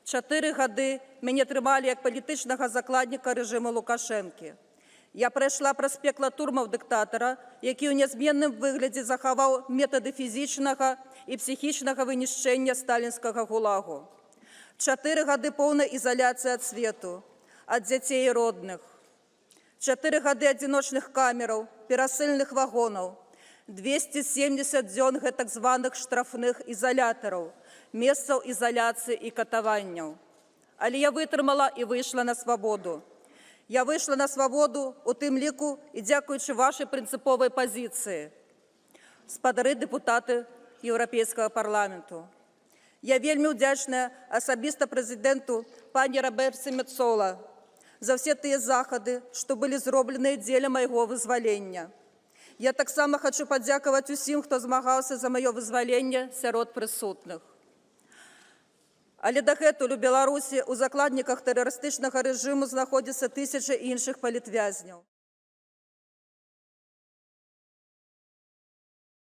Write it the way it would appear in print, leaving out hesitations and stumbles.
4 гады мяне трымалі як палітычнага закладніка рэжыму Лукашэнкі. Я прайшла праз пекла турмаў дыктатара, які ў нязменным выглядзе захаваў метады фізічнага і псіхічнага вынішчэння сталінскага гулагу. 4 гады поўнай ізаляцыі ад свету, ад дзяцей і родных. 4 гады адзіночных камераў, перасыльных вагонаў, 270 дзён гэтак званых штрафных ізалятараў, месцаў ізаляцыі і катаванняў. Але я вытрымала і выйшла на свабоду. Я выйшла на свабоду, у тым ліку і дзякуючы вашай прынцыповай пазіцыі. Спадары дэпутаты Еўрапейскага парламенту. Я вельмі ўдзячная асабіста прэзідэнту пані Роберце Мецола за ўсе тыя захады, што былі зробленыя дзеля майго вызвалення. Я таксама хачу падзякаваць усім, хто змагаўся за маё вызваленне сярод прысутных. Але дагэтуль у Беларусі ў закладніках тэрарыстычнага рэжыму знаходзяцца тысячы іншых палітвязняў.